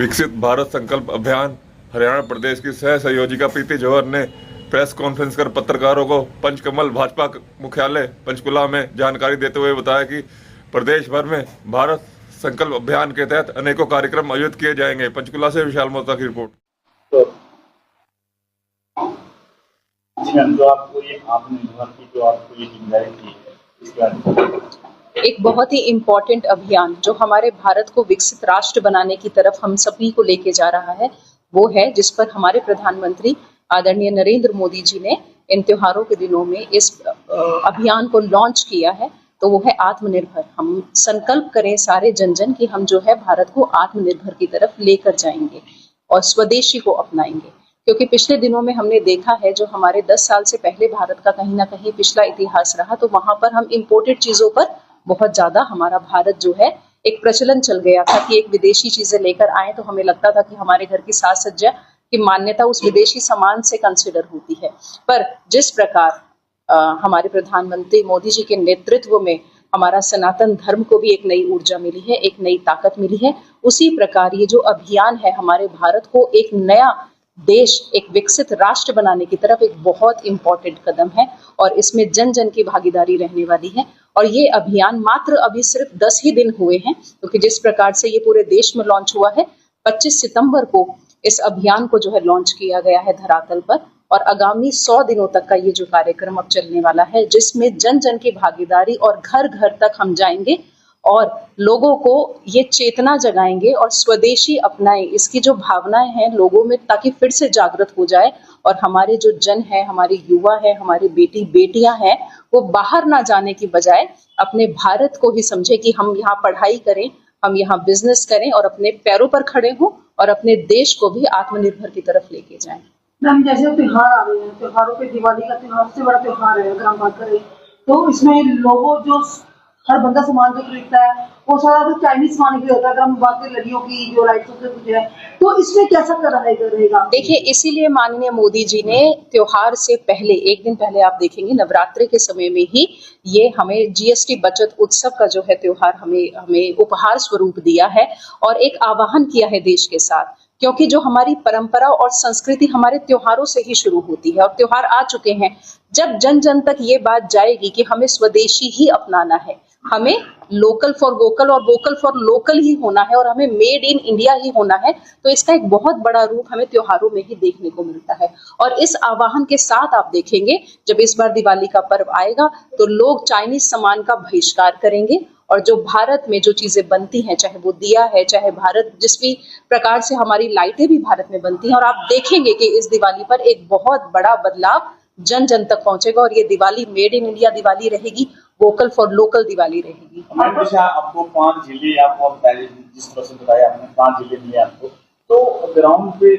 विकसित भारत संकल्प अभियान हरियाणा प्रदेश की सह संयोजिका प्रीति जौहर ने प्रेस कॉन्फ्रेंस कर पत्रकारों को पंचकमल भाजपा मुख्यालय पंचकुला में जानकारी देते हुए बताया कि प्रदेश भर में भारत संकल्प अभियान के तहत अनेकों कार्यक्रम आयोजित किए जाएंगे। पंचकुला से विशाल मोहता की रिपोर्ट। जो आपको ये आत्मनिर्भर की जो आपको ये जिम्मेदारी दी है, इसके एक बहुत ही इम्पोर्टेंट अभियान जो हमारे भारत को विकसित राष्ट्र बनाने की तरफ हम सभी को लेके जा रहा है, वो है जिस पर हमारे प्रधानमंत्री आदरणीय नरेंद्र मोदी जी ने इन त्योहारों के दिनों में इस अभियान को लॉन्च किया है। तो वो है आत्मनिर्भर। हम संकल्प करें सारे जन जन कि हम जो है भारत को आत्मनिर्भर की तरफ लेकर जाएंगे और स्वदेशी को अपनाएंगे। क्योंकि पिछले दिनों में हमने देखा है जो हमारे 10 साल से पहले भारत का कहीं ना कहीं पिछला इतिहास रहा, तो वहां पर हम इम्पोर्टेड चीजों पर बहुत ज्यादा हमारा भारत जो है एक प्रचलन चल गया था कि एक विदेशी चीजें लेकर आए तो हमें लगता था कि हमारे घर की साज सज्जा की मान्यता उस विदेशी सामान से कंसिडर होती है। पर जिस प्रकार हमारे प्रधानमंत्री मोदी जी के नेतृत्व में हमारा सनातन धर्म को भी एक नई ऊर्जा मिली है, एक नई ताकत मिली है, उसी प्रकार ये जो अभियान है हमारे भारत को एक नया देश, एक विकसित राष्ट्र बनाने की तरफ एक बहुत इंपॉर्टेंट कदम है और इसमें जन जन की भागीदारी रहने वाली है। और ये अभियान मात्र अभी सिर्फ 10 ही दिन हुए हैं, क्योंकि जिस प्रकार से ये पूरे देश में लॉन्च हुआ है, 25 सितंबर को इस अभियान को जो है लॉन्च किया गया है धरातल पर, और आगामी 100 दिनों तक का ये जो कार्यक्रम अब चलने वाला है, जिसमें जन जन की भागीदारी और घर घर तक हम जाएंगे और लोगों को ये चेतना जगाएंगे और स्वदेशी अपनाएं, इसकी जो भावनाएं हैं लोगों में, ताकि फिर से जागृत हो जाए और हमारे जो जन है, हमारे युवा है, हमारे बेटी बेटियां हैं, वो बाहर ना जाने की बजाय अपने भारत को ही समझे कि हम यहाँ पढ़ाई करें, हम यहाँ बिजनेस करें और अपने पैरों पर खड़े हों और अपने देश को भी आत्मनिर्भर की तरफ लेके जाएं। मैम, जैसे त्योहार आ रहे हैं, त्योहारों पे दिवाली का त्योहार सबसे बड़ा त्योहार है अगर हम बात करें, तो इसमें लोगों जो हर बंदा सामान जो खरीदता है वो सारा तो चाइनीज सामान ही होता है। अगर हम बात करें लड़ियों की जो लाइट्स से कुछ है, तो इसमें कैसा कर रहेगा? देखिए, इसीलिए माननीय मोदी जी ने त्योहार से पहले एक दिन पहले आप देखेंगे नवरात्रि के समय में ही ये हमें जीएसटी बचत उत्सव का जो है त्योहार हमें उपहार स्वरूप दिया है और एक आह्वान किया है देश के साथ, क्योंकि जो हमारी परंपरा और संस्कृति हमारे त्योहारों से ही शुरू होती है और त्योहार आ चुके हैं। जब जन जन तक ये बात जाएगी कि हमें स्वदेशी ही अपनाना है, हमें लोकल फॉर वोकल और वोकल फॉर लोकल ही होना है और हमें मेड इन इंडिया ही होना है, तो इसका एक बहुत बड़ा रूप हमें त्योहारों में ही देखने को मिलता है। और इस आह्वान के साथ आप देखेंगे जब इस बार दिवाली का पर्व आएगा तो लोग चाइनीज सामान का बहिष्कार करेंगे और जो भारत में जो चीजें बनती हैं, चाहे वो दिया है, चाहे भारत जिस भी प्रकार से हमारी लाइटें भी भारत में बनती हैं, और आप देखेंगे कि इस दिवाली पर एक बहुत बड़ा बदलाव जन जन तक पहुंचेगा और ये Diwali made in India Diwali रहेगी, वोकल फॉर लोकल दिवाली रहेगी। आपको 5 जिले, आपको पहले जिस तरह से बताया आपने 5 जिले मिले आपको, तो ग्राउंड पे